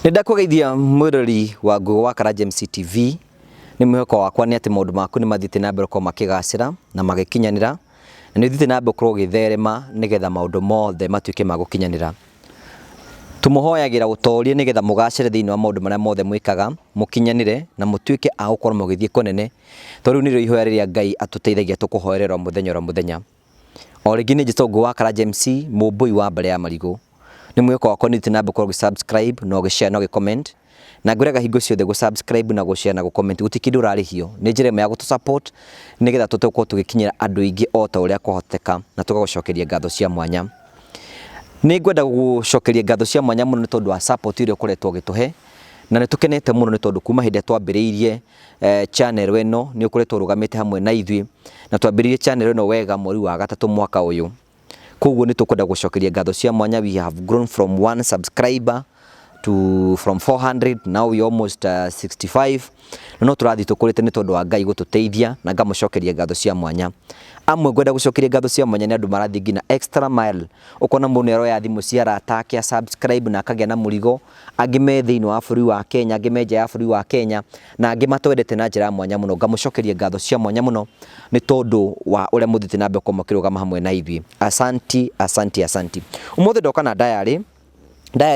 Nindakugeithia mwirori wa Ngugi wa Karanja TV. Ni mwihoko wakwa ni ati maundu maku ni mathite na mbere ko makigacira na magikinyanira, na ni thite na mbere ko githerema nigetha maundu mothe matuike magukinyanira. Tumuhoyagira utorie nigetha mugacire thiini wa maundu maria mothe mwikaga mukinyanire na mutuike a gukorwo mugithie konene, tondu ni rio ihoya riria Ngai atuteithagia tukuhoerera muthenya. O ringi ni njito Ngugi wa Karanja MC, mumbui wa mbere ya marigu. Ni mwihoko wakwa ni thite na mbere ko subscribe no gishare no comment, na ngwiraga hingo ciothe go subscribe na go share na go comment gutikindu urarihio ni njira ĩmwe ya gutu support nigetha tutuko tugikinyira andu ingi o ta uria kwahoteka na tugagucokeria ngatho cia mwanya. Ni ngwenda gucokeria ngatho cia mwanya muno ni tondu wa support iria ukoretwo gituhe, na nitukenete muno ni tondu kuma hindi twambiriirie channel eno ni ukoretwo rugamite hamwe na ithui, na twambiriirie channel eno wega mweri wa gatatu mwaka uyu. Koguo ni tukwenda gucokeria ngatho cia mwanya. We have grown from 1 subscriber to from 400, now we almost 65. No turathi tukurite ni tondu wa Ngai gututeithia na ngamucokeria ngatho cia mwanya. Amwe ngwenda gucokeria ngatho cia mwanya ni andu marathi ngina extra mile. Ukona mundu eroya thimu cia arata ake subscribe na akagia na murigo, angi me thiini wa bũrũri wa Kenya, angi me nja ya bũrũri wa Kenya, na angi matwendete na njira mwanya muno. Ngamucokeria ngatho cia mwanya muno ni tondu wa uria muthite na mbere ko makirugama hamwe na ithui. Asanti. Umuthi ndoka na diary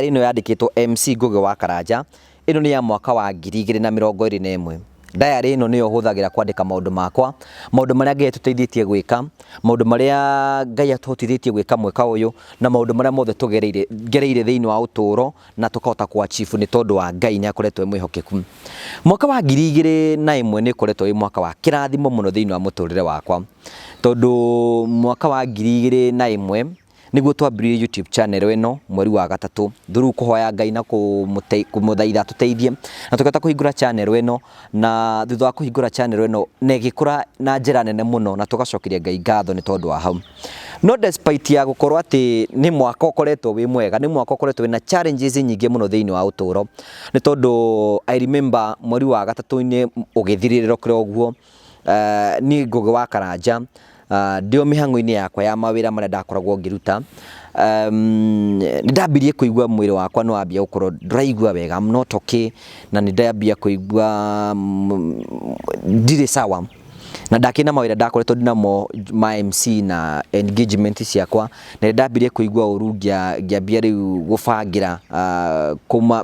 ino yandikitwo MC Ngugi wa Karanja. Ino ni ya mwaka wa 2021. Diary ino niyo huthagira kwandika maundu makwa, maundu maria Ngai atuteithĩtie gwika, maundu maria Ngai atuteithĩtie gwika mwaka uyu, na maundu maria mothe tugereire thiini wa uturo na tukahota ku achieve ni tondu wa Ngai ni akoretwo mwihokeku. Mwaka wa 2021 ni ukoretwo wi mwaka wa kirathimo muno thiini wa muturire wakwa, tondu mwaka wa 2021 niguo twambiririe YouTube channel eno mweri wa gatatu thuru kuhoya Ngai na kumuthaitha tuteithie na tukata kuhingura channel eno, na thutha wa kuhingura channel eno negikura na njira nene muno na tugacokeria Ngai ngatho ni tondu wa hau. No despite ya gukorwo ati ni mwaka ukoretwo wi mwega, ni mwaka ukoretwo na challenges nyingi muno thiini wa uturo, ni tondu I remember mweri wa gatatu ni ugithiririro kire oguo ni Ngugi wa Karanja ndio mihango-ini yakwa ya mawira maria ndakoragwo ngiruta. Ndambirie kuigua mwiri wakwa no ambia gukorwo ndiraigua wega, I'm not okay, na ndambia kuigua ndire sawa, na ndakina mawira ndakoretwo ndinamo ma MC na engagement ciakwa, na ndambirie kuigua uru ngiambia riu gubangira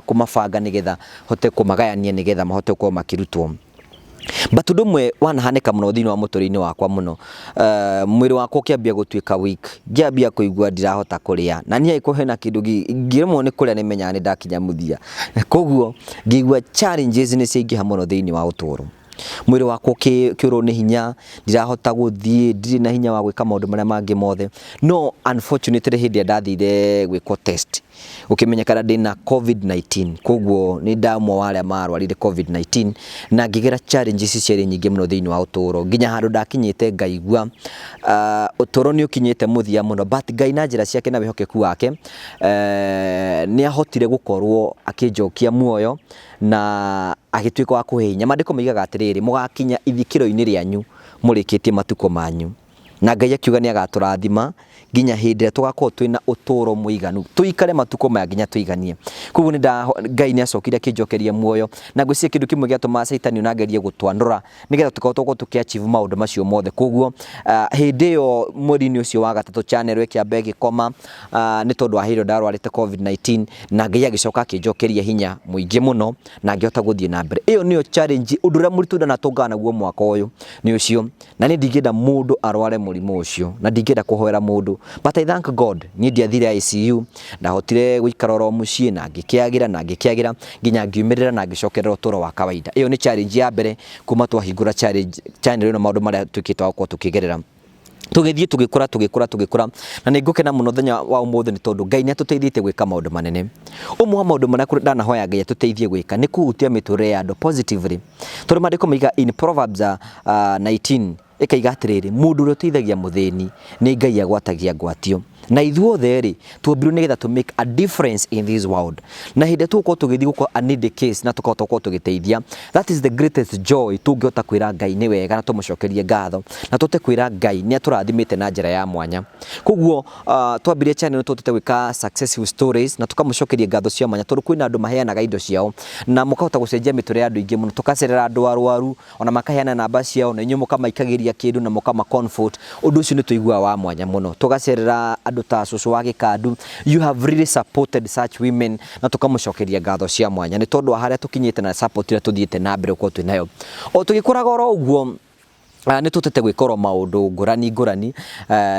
kumabanga nigetha hote kumagayania nigetha mahote gukorwo makirutwo. Batu mwe wanahaneka muno thiini wa muturire-ini wakwa muno. Mwiri wakwa ukiambia gutuika weak, ngiambia kuigua ndirahota kuria, na ni aiko hena kindu ngiremwo ni kuria nimenyaga ni ndakinya muthia. Koguo ngigua challenges ni ciingiha muno thiini wa uturo. Mwiri wakwa kiuro ni hinya, ndirahota guthie, ndiri na hinya wa gwika maundu maria mangi mothe. No unfortunately hindi ndathire gwiko test ukimenyekana ndina COVID-19, koguo ni ndamwe waria marwarire COVID-19 na ngigera challenges ciari nyingi muno thiini wa uturo, nginya handu ndakinyite ngaigua uturo ni ukinyite muthia muno, but Ngai na njira ciake na wihokeku wake ni ahotire gukorwo akinjokia muoyo na agituika wa kuhinya. Mandiko migaga atiriri, mugakinya ithikiro-ini rianyu murikitie matuko manyu, na Ngai akiuga ni agaturathima nginya hindi ria tugakorwo twina uturo muiganu, tuikare matuko maya nginya tuiganie. Koguo ni Ngai ni acokire akinjokeria muoyo, na ngwiciria kindu kimwe giatuma Saitani unagerie gutwanura nigetha tukorwo tukiachieve maundu macio mothe. Koguo hindi yo mweri-ini ucio wa gatatu channel ikiamba igikoma ni tondu wa hiro ndarwarite COVID-19, na Ngai agicoka akinjokeria hinya muingi muno na ngihota guthie na mbere. Iyo niyo challenge undu ria muritu na tungana naguo mwaka uyu ni ucio, na ni ndingenda mundu arware murimu ucio, na ndingenda kuhoera mundu, but I thank God ni ndiathire ICU, ndahotire guikara ro mucii na ngikiagira nginya ngiumirira na ngicokerera uturo wa kawaida. Iyo ni challenge ya mbere kuma twahingura channel ino maundu maria tukitwa gukwo tukigerera, tugithie tugikura, na ningukena muno thenya wa umuthi ni tondu Ngai ni atuteithite gwika maundu manene. Umwe wa maundu maria ndanahoya Ngai atuteithie gwika ni kuhutia miturire ya andu positively, tondu mandiko miga in Proverbs 19 ikaiga atiriri, mundu uria uteithagia muthini ni Ngai agwatagia ngwatio, na ithuothe ri tuombirwo nigetha to make a difference in this world. Na hinde tuko tugithi guko a need case na tukahota guko tugiteithia, that is the greatest joy tungihota kwira Ngai ni wega na tumucokerie ngatho na tute kwira Ngai ni aturathimite na njira ya mwanya. Koguo twambirie channel tutete gwika successful stories na tukamucokerie ngatho cia mwanya tondu kwina andu maheanaga indo ciao na mukahota gucenjia miture ya andu ingi muno, tukacerera andu arwaru ona makaheana namba ciao na inyu mukamaikagiria kindu na mukama comfort. Undu ucio ni tuigua wa mwanya muno. Tugacerera andu ta cucu wa Gikandu, you have really supported such women na tukamucokeria ngatho cia mwanya ni tondu haria tukinyite na support ira tuthiite na mbere uko twinayo. O tugikuraga oro uguo ni tutete gwikoro maundu ngurani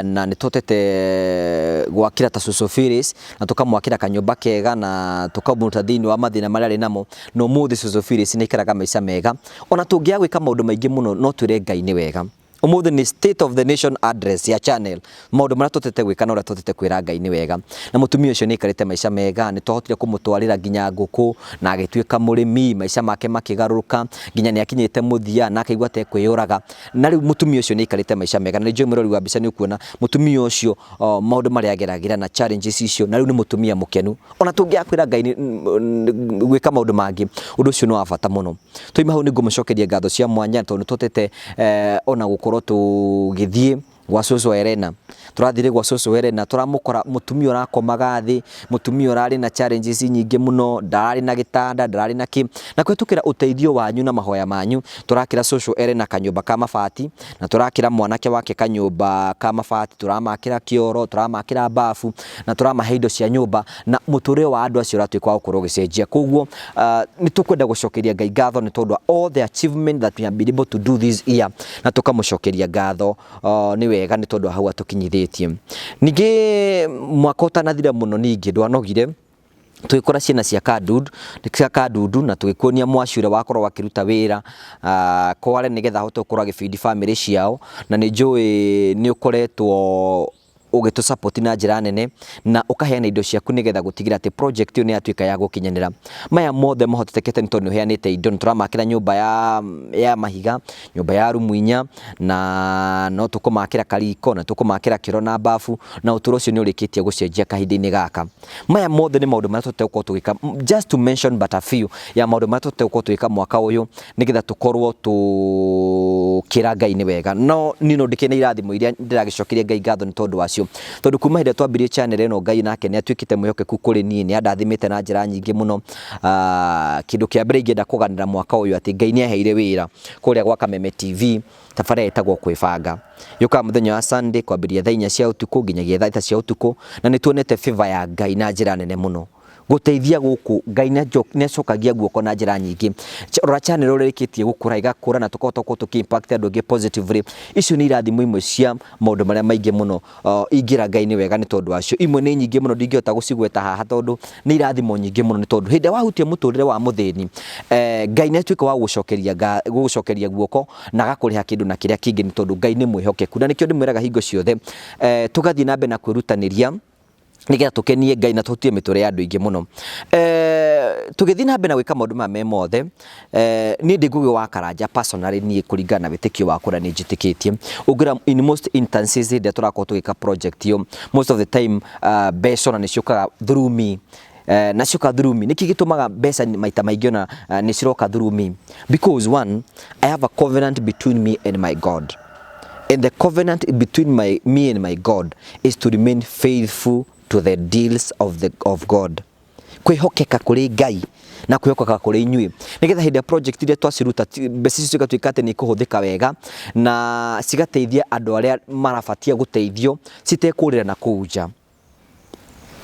na ni tutete gwakira ta Social Phyllis na tukamwakira kanyumba kega na tukamuruta thiini wa mathina maria ari namo no muthi Social Phyllis ni ikaraga maica mega ona tungia gwika maundu maingi muno no twire Ngai ni wega. Umuthi ni State of the Nation address ya channel maundu maria tutete gwika na uria tutete kwira Ngai ni wega na mutumia ucio ni ikarite maica mega ni twahotire kumutwarira nginya nguku na agituika murimi maica make makigaruruka nginya ni akinyite muthia na akaigua te kwiyuraga na riu mutumia ucio ni ikarite maica mega na njo murori wa mbica ni ukuona mutumia ucio maundu maria ageragira na challenges icio na riu ni mutumia mukenu ona tungia kwira Ngai gwika maundu mangi undu ucio no abata muno. Tuima hau ni ngumucokeria ngatho cia mwanya tondu tutete ona gukorwo tugithie gwa Cucu Elena, turathire gwa Cucu Elena turamukora mutumia urakomaga thi, mutumia urari na challenges nyingi muno, ndarari na gitanda, ndarari na ki na kwetukira uteithio wanyu na mahoya manyu turakira Cucu Elena kanyumba ka mabati na turakira mwanake wake kanyumba ka mabati, turamakira kioro, turamakira bafu na turamahe indo cia nyumba na muture wa andu acio ratwikwa gukorwo gicenjia. Koguo ni tukwenda gucokeria Ngai ngatho ni tondu all the achievement that we have been able to do this year na tukamucokeria ngatho ni wega ni tondu hau atukinyithitie. Ningi mwaka utanathira muno ningi ndwanogire twikora ciana cia Kandudu na twikuonia mwacure wakorwo wakiruta wira kware nigetha hote gukora gibindi family ciao na ni njui ni ukoretwo ugitu support na njira nene na ukaheana indo ciaku nigetha gutigira ati project iyo ni atuika ya gukinyanira. Maya mothe mahotetekete ni tondu heanite indo turamakira nyumba ya mahiga, nyumba ya rumuinya na no tukumakira kariko na tukumakira kiro na bafu na uturo ucio ni urikitie gucenjia kahinda-ini gaka. Maya mothe ni maundu maria tutete gukorwo tugika, just to mention but a few ya maundu maria tutete gukorwo tugika mwaka uyu nigetha tukorwo tukira Ngai ni wega. No nino ndikene irathimo iria ndiragicokeria Ngai ngatho ni tondu wacio tondu kuma hinde twambirie channel eno Ngai nake ni atwikite mwihokeku kuri nie ni andathimite na njira nyingi muno. Kindu kia mbere ingenda kuganira mwaka uyu ati Ngai ni aheire wira kuria gwa Kameme TV tafara etagwo kwibanga yuka muthenya wa Sunday kwambiria thaa 4 cia utuku nginyagia thaa 3 cia utuku na ni tuonete favor ya Ngai na njira nene muno guteithia guku. Ngai ni acokagia guoko na njira nyingi. Rora channel rurikitie gukura igakura na tukahota ko tukimpact andu angi positively. Icio ni irathimo imwe cia maundu maria maingi muno ingira Ngai ni wega ni tondu acio. Imwe ni nyingi muno ndingihota gucigweta haha tondu ni irathimo nyingi muno ni tondu hinde wahutia muturire wa muthini Ngai ni atuika wa gucokeria guoko na agakuriha kindu na kiria kingi ni tondu Ngai ni mwihokeku na nikio ndimwiraga hingo ciothe tugathie nambe na kwirutaniria nigetha tukenie Ngai na tuhutie miture ya andu ingi muno. Tugithii nambe na gwika maundu me mothe ni ndi ngugi wa Karanja personally ni kuringana na witikio wakwa ni njitikitie ugira in most instances that turakorwo tugika project yo most of the time beso na niciokaga through me na cioka through me niki gitumaga mbeca maita maingĩ ona ni ciroka through me because one, I have a covenant between me and my God, and the covenant between me and my God is to remain faithful to the deals of God. Kwihokeka kuri Ngai na kwihokeka kuri inyui nigetha hinde project ile twaciruta mbeca icio cigatuika ni kuhuthika wega na cigateithia andu aria marabatia guteithio citekurira na kuja.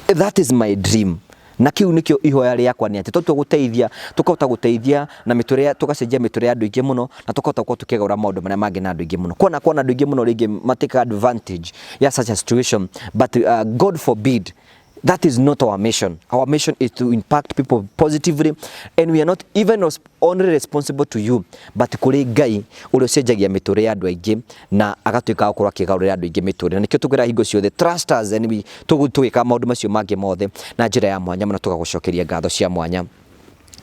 That is my dream. Na kiu nikio ihoya riakwa ni ati tuguteithia tukahota guteithia na miture tugacenjia miture andu ingi muno na tukahota ko tukigura maundu maria mangi na andu ingi muno kona andu ingi muno ringi mateka advantage ya such a situation but God forbid. That is not our mission. Our mission is to impact people positively, and we are not even only responsible to you but kuri Ngai uria cenjagia miture ya andu aingi na agatuika gukorwo akigarurira andu aingi miture. Nikio tugira hingo ciothe trust us and we tugwika maundu macio mangi mothe na njira ya mwanya na tugagucokeria ngatho cia mwanya.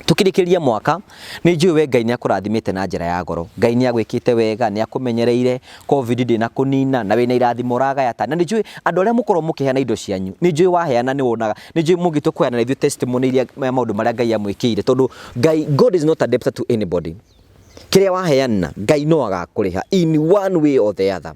tukirikiria mwaka ni njui we Ngai ni akurathimite na njira ya goro. Ngai ni agwikite wega, ni akumenyereire, covid ndi na kunina na wina irathimo ragayata. Na ni njui andu aria mukorwo mukiheana indo cianyu, ni njui waheana ni wonaga, ni njui mungito kweana ithu testimony iria maundu maria Ngai amwikire, tondu Ngai, God is not a debtor to anybody. Kiria waheana Ngai no agakuriha in one way or the other.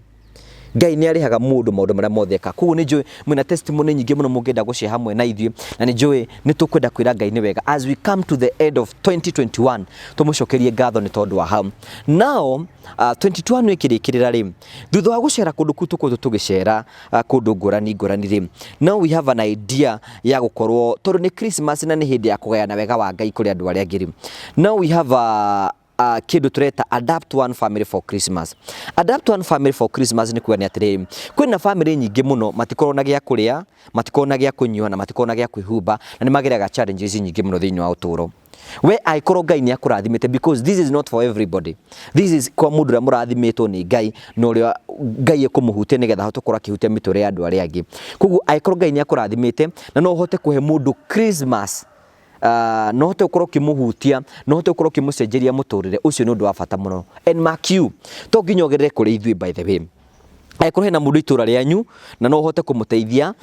Ngai ni arihaga mundu maundu maria mothe ka. Kuo ni njui mwina testimony nyingi muno mungenda gucia hamwe na ithuĩ, na ni njui ni tukwenda kwira Ngai ni wega as we come to the end of 2021 tumucokerie ngatho ni tondu wa hau. Now 2021 ni kirikirira ri thutha wa gucera kundu ku tuko tugicera kundu ngurani ri, now we have an idea ya gukorwo tondu ni Christmas na ni hindi ya kugayana wega wa Ngai kuri andu aria angĩ. Now we have kindu tureta adapt one family for Christmas. Adapt one family for Christmas ni kuania atiriri, kwina family nyingi muno matikorwo na gia kuria, matikorwo na gia kunyua na matikorwo na gia kwihumba, na ni mageraga challenges nyingi muno thiini wa uturo. We aikorwo Ngai ni akurathimite, because this is not for everybody. This is kwa mundu ria murathimitwo ni Ngai no ria Ngai ekumuhutia nigetha hote kura kihutia mitore ya andu aria angi. Koguo aikorwo Ngai ni akurathimite na no hote kuhe mundu Christmas, no hote ukorwo kimuhutia, no hote ukorwo kimucenjeria muturire ucio ni undu wa bata muno. And mark you, to nginya ogerere kuri ithuĩ by the way. Aikorwo hena mundu itura rianyu na no hote kumuteithia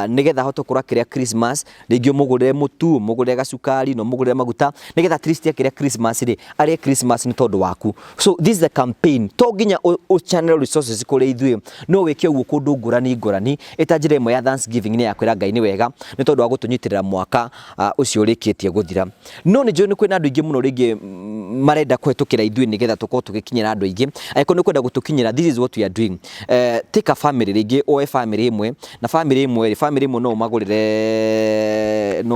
nigetha hote kura kiria Christmas, ringi mugurire mutu, mugurire gacukari, no mugurire maguta, nigetha at least kiria Christmas ri ari Christmas ni tondu waku. So this is the campaign. To nginya o channel resources kuri ithuĩ, no weke uguo kundu ngurani itanjire imwe ya Thanksgiving ni yakwira Ngai ni wega ni tondu wa gutunyitirira mwaka ucio urikitie guthira. No ni njui ni kwina andu ingi muno ringi marenda kwetukira ithuĩ nigetha tukorwo tugikinyira andu ingi. Aikorwo ni kwenda gutukinyira, this is what we are doing. Take a family ringi oe family imwe na family imwe no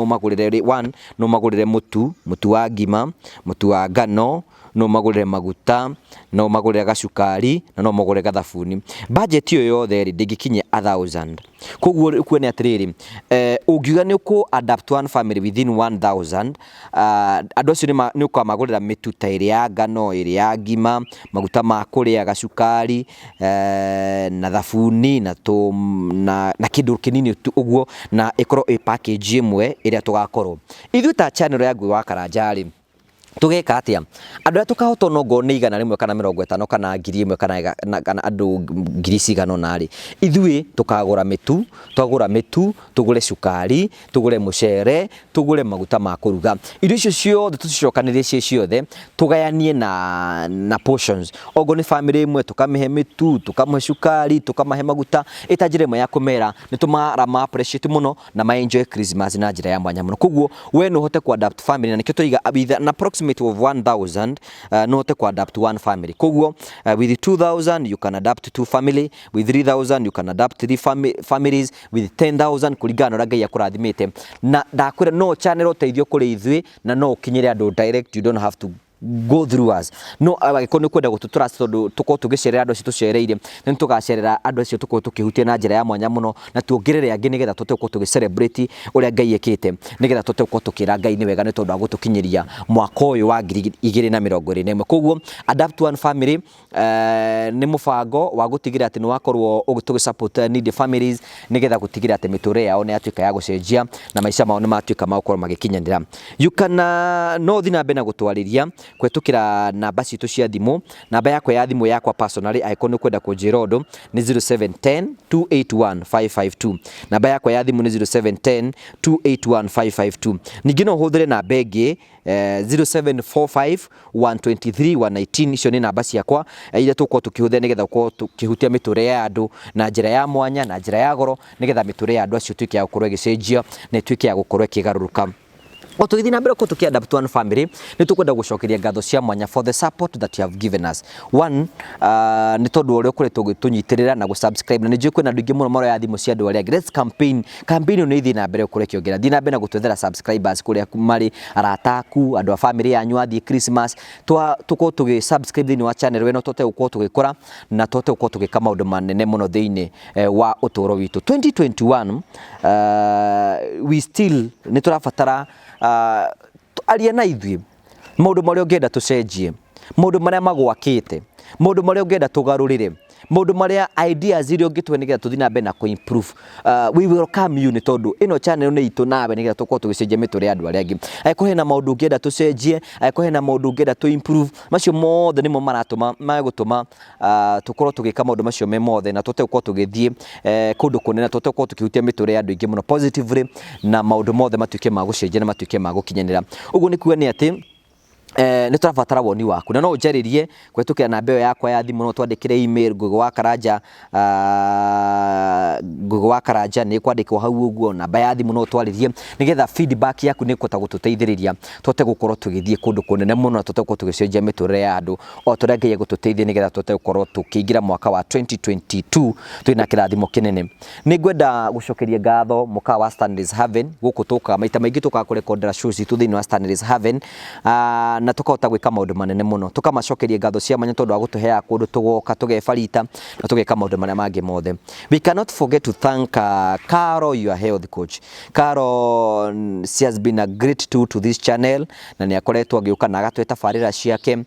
magurire one, no magurire mutu wa ngima, mutu wa ngano, no magurire maguta, no magurire gacukari na no magurire gathabuni. Budget iyo yothe ndingikinye 1000. Koguo kuone atiriri ungiuga ni ku adapt one family within 1000, andu acio ni ukamagurira mitu ta iri ya ngano, iri ya ngima, maguta ma kuria, gacukari na thabuni na kindu kinini uguo, na ikorwo i package imwe iria tugakorwo ithuĩ ta channel ya Ngui wa Karanja tugeka atia andu aria tukahota no ngo ni 100 kana 50 kana 1000 kana andu 1000 na ri ithuĩ tukagura mitu, tugure cukari, tugure mucere, tugure maguta ma kuruga. Indo icio ciothe tucicokanirie ciothe tugayanie na portions. Ogo ni family imwe tukamihe mitu, tukamihe cukari, tukamahe maguta, itanjire imwe ya kumera ni tumara ma appreciate muno na ma enjoy Christmas na njira ya mwanya muno. Koguo we no hote ku adapt family na nikio tuiga na approximate of 1000 no hote ku adapt one family. Koguo with 2000 you can adapt two family, with 3000 you can adapt three families, with 10000 kuringana na Ngai akurathimite. Na ndakwira no channel uteithio kuri ithuĩ na no ukinyire andu direct, you don't have to go through us. No agiko ni kwenda gututrust tondu tuko tugicerera andu acio tucereire ni tugacerera andu acio tuko tukihutia na njira ya mwanya muno na tuongerere angi nigetha tutuko tugicelebrate uria Ngai ekite, nigetha tutuko tukira Ngai ni wega ni tondu agutukinyiria mwaka uyu wa 2021. Koguo adapt one family ni mubango wa gutigira ati ni wakorwo ugitusupport needy families nigetha gutigira ati miture yao ni atuika ya gucenjia na maisha mao ni matuika makorwo magikinyanira. You can no thina bena gutwariria kwetukira namba citu cia thimu. Namba yakwa ya thimu yakwa personally aikoni kwenda kunjira undu ni 0710 281 552. Namba yakwa ya thimu ni 0710 281 552. Ningi no huthire namba ingi 0745 123 119. icio ni namba ciakwa iria tuko tukihuthia nigetha uko tukihutia miture ya andu na njira ya mwanya na njira ya goro nigetha miture ya andu acio tuike ya gukorwo igicenjia na tuike ya gukorwo ikigaruruka. O tugithi na mbere ko tuki adapt one family ni tukwenda gucokeria ngatho cia mwanya for the support that you have given us. One ni tondu uria ukuretwo tunyitirira na gusubscribe, na ni njui kwina andu ingi muno maro ya thimu cia andu aria angi. Let's campaign ni ithi na mbere ukure kiongera thi na mbere na gutwethera subscribers kuria mari arataku andu a family yanyu athie Christmas tuko tugi subscribe thini wa channel we no tote uko tugikora na tote uko tugika maundu manene muno thiini wa uturo witu 2021. We still ni turabatara aria na ithuĩ maundu maria ungenda tucenjie, maundu maria magwakite, maundu maria ungenda tugarurire, maundu maria ideas iria ungitwe nigetha tuthi na mbere na ku improve. We welcome you ni tondu ino channel ni itu nawe nigetha tukorwo tugicenjia miture andu aria angi. Aiko hena maundu ungienda tucenjie, aiko hena maundu ungienda tu improve, macio mothe nimo maratuma magutuma tukorwo tugika maundu macio me mothe na tute gukorwo tugithie kundu kunene, tute gukorwo tukihutia miture andu ingi muno positively, na maundu mothe matuike ma gucenjia na matuike ma gukinyanira. Uguo ni kuga ni ati ni turabatara woni waku na no njaririe kwetukira namba iyo yakwa ya thimu, no twandikire email Google wa Karanja ni kwandikwa hau uguo, namba ya thimu no twaririe nigetha feedback yaku ni kota gututeithiriria tote gukorwo tugithie kundu kunene muno, tote gukorwo tugicenjia miture ya andu o turia Ngai gututeithie nigetha tote gukorwo tukiingira mwaka wa 2022 twina kirathimo kinene. Ni ngwenda gucokeria ngatho muka wa Standards Haven guku tuka maita maingi tuka kurekondera shows tu thiini wa Standards Haven na tukahota gwika maundu manene muno, tukamacokeria ngatho cia mwanya tondu wa gutuhea kundu tugoka tugebarita na tugeka maundu maria mangi mothe. We cannot forget to thank Carol, your health coach. Carol, she has been a great tool to this channel na ni akoretwo agiuka na agatweta farira ciake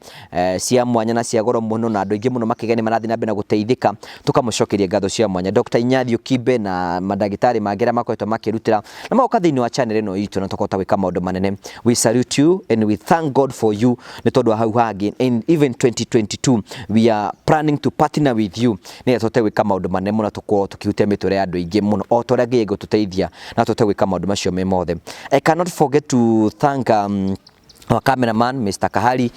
cia mwanya na cia goro muno, na andu ingi muno makigeni marathi na mbere guteithika, tukamucokeria ngatho cia mwanya. Dr. Inyathio Kibe na madagitari mangira makoretwo makirutira na magoka thiini wa channel ino itu na tukahota gwika maundu manene. We salute you and we thank God for you ni tondu hau hagi, and even 2022 we are planning to partner with you ni tote gwika maundu manene muno, tukorwo tukihutia miture ya andu ingi muno o toria Ngai gututeithia na tote gwika maundu macio me mothe. I cannot forget to thank our cameraman Mr. Kahari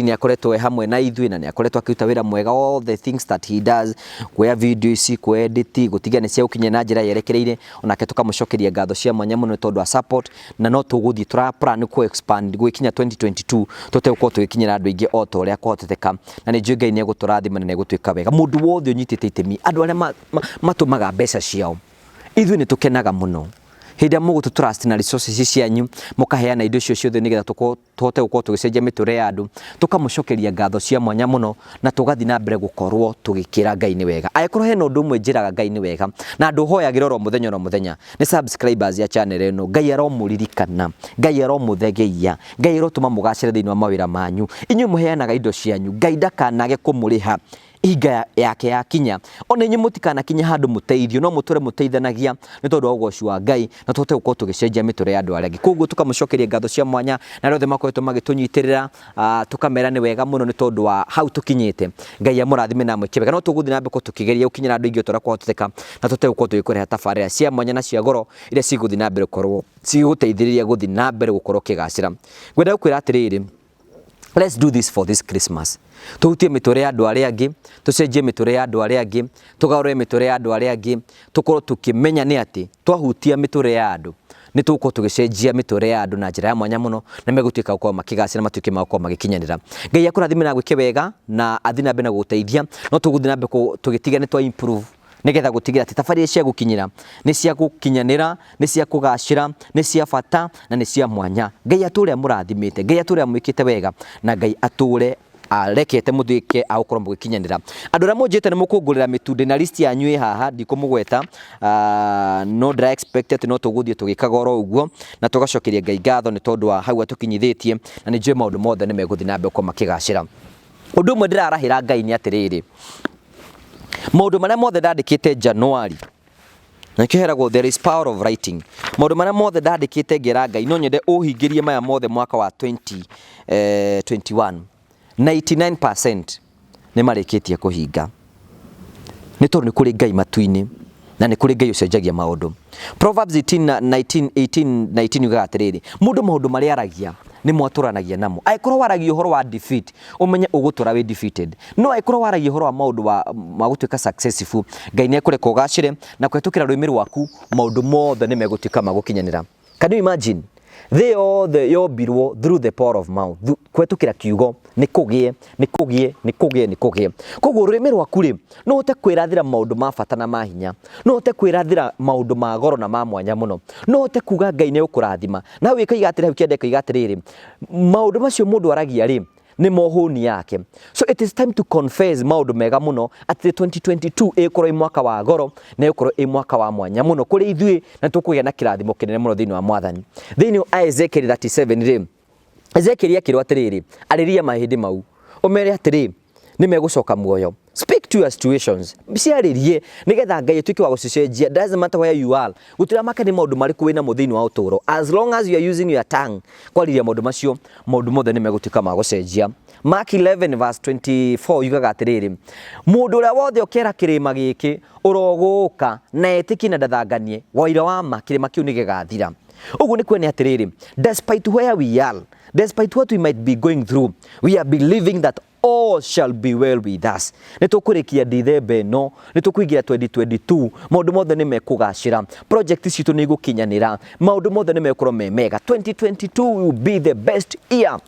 ni akoretwo hamwe na ithui na ni akoretwo akiruta wira mwega, all the things that he does, kuya video ici, ku edit, gutiga ni cia ukinye na njira yerekereire, onake tukamucokeria ngatho cia mwanya muno tondu wa support, na no tuguthie tura plan ku expand gwikinya 2022 tote gukorwo tugikinyira andu ingi o toria kuhoteteka, na ni njui Ngai ni eguturathima na ni egutwika wega. Mundu wothe unyitite itemi, andu aria matumaga mbeca ciao, ithui ni tukenaga muno hĩndĩ mũgutu trust na resources cianyu mukaheana indo icio ciothe nigetha tuhote gukorwo tugicenjia miture ya andu, tukamucokeria ngatho cia mwanya muno na tugathi na mbere gukorwo tugikira Ngai ni wega. Aikorwo hena undu umwe njiraga Ngai ni wega na andu hoyagira ro muthenya ni subscribers ya channel eno, Ngai aromuririkana, Ngai aromuthegeia, Ngai arotuma mugacire thiini wa mawira manyu, inyu muheanaga indo cianyu, Ngai ndakanage kumuriha iga yake yakinya. Ona inyu mutikana kinya handu muteithio, no muture muteithanagia ni tondu wa ugoci wa Ngai na tote gukorwo tugicenjia miture ya andu aria angi. Koguo tukamucokeria ngatho cia mwanya na rothe makoretwo magitunyitirira, tukamera ni wega muno ni tondu wa hau tukinyite. Ngai amurathime na mwike wega, no tuguthi na mbeko tukigeria ukinyira andu ingi toria kuhoteteka na tote gukorwo tugikorera tabarira cia mwanya na cia goro iria ciguthi na mbere korwo ciguteithiriria guthi na mbere gukorwo kigacira. Ngwenda gukwira atiriri, let's do this for this Christmas. Tuhutie miture ya andu aria angi, tucenjie miture ya andu aria angi, tugarure miture ya andu aria angi, tukorwo tukimenya ni ati twahutia miture ya andu ni tukorwo tugicenjia miture ya andu na njira ya mwanya muno, na megutwika gukorwo makigacira, matuike magukorwo magikinyanira. Ngai akurathime na gwike wega na athi na mbere na guteithia, no tuguthi na mbere tugitiga ni twa improve nigetha gutigira ati tabarira cia gukinyira ni cia gukinyanira, ni cia kugacira, ni cia bata na ni cia mwanya. Ngai ature murathimite, Ngai ature mwikite wega, na Ngai ature arekete muthike agukorwo mugikinyanira. Andu aria munjite ni mukungurira mitunde na list yanyu i haha, ndikumugweta no dra expected, no tuguthie tugikaga oro uguo na tugacokeria Ngai ngatho ni tondu wa hau atukinyithitie, na ni njui maundu mothe ni meguthi na mbere kwa makigacira. Undu umwe ndirarahira Ngai ni atiriri, maundu maria mothe ndandikite January na kiheragwo there is power of writing, maundu maria mothe ndandikite ngera Ngai no nyende uhingirie maya mothe mwaka wa 2021 99% ni marikitie kuhinga, ni tondu ni kuri Ngai matu-ini na ni kuri Ngai ucenjagia maundu. Proverbs 18:19 yugaga atiriri, mundu maundu maria aragia ni mwaturanagia namo. Aikorwo waragia uhoro wa defeat, umenye ugutura we defeated. No aikorwo waragia uhoro wa maundu wa magutwika successful, Ngai ni akureka ugacire na kwetukira rwimi rwaku, maundu mothe ni megutwika magukinyanira. Can you imagine? They all the yombirwo through the power of mouth, kwetukira kiugo ni kugie. Koguo rwimi rwaku ri no hote kwirathira maundu ma bata na ma hinya, no hote kwirathira maundu ma goro na ma mwanya muno, no hote kuga Ngai ni ukurathima na wika igatire ukiendeka igatiriri maundu macio mundu aragia ri ni mohuni yake. So it is time to confess maundu mega muno at 2022 ikorwo i mwaka wa goro na ikorwo i mwaka wa mwanya muno kuri ithui na tukugia na kirathimo kinene muno thiini wa Mwathani. Thiini wa Ezekiel 37 ri Ezekiel akirwa atiriri, ariria mahindi mau umere atiri ni megucoka muoyo. Speak to your situations ciarĩrie nigetha Ngai atuĩke wa gũcicenjia. Doesn't matter where you are, gũtira maka nĩ maũndũ marĩkũ wĩna mũthĩinĩ wa ũtũũro, as long as you are using your tongue kwariria maũndũ macio, maũndũ mothe nĩ megũtuĩka ma gũcenjia. Mark 11 verse 24 yugaga atĩrĩrĩ, mũndũ ũrĩa wothe ũkera kĩrĩma gĩkĩ ũrogũka na etĩkie na ndathanganie, waira wa ma kĩrĩma kĩu nĩ gĩgathira. Ũguo nĩ kuonania atĩrĩrĩ, despite where we are, despite what we might be going through, we are believing that all shall be well with us. Nĩ tũkũrĩkia December ĩno, nĩ tũkũingĩra 2022, maũndũ mothe nĩ mekũgacĩra, project citũ nĩ igũkinyanĩra, maũndũ mothe nĩ mekorwo me mega. 2022 will be the best year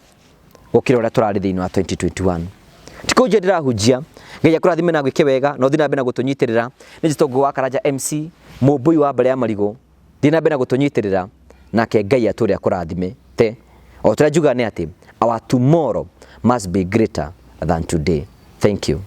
gũkĩra ũrĩa tũrarĩ thĩinĩ wa 2021. Tikũ nje ndĩrahunjia, Ngai akũrathime na gwĩke wega, na ũthiĩ na mbere na gũtũnyitĩrĩra. Nĩ Njĩtongo wa Karanja MC, mũmbui wa mbere ya marigũ, thiĩ na mbere na gũtũnyitĩrĩra, nake Ngai atũre akũrathime te. O tũrĩa njuga nĩ atĩ, our tomorrow must be greater than today. Thank you.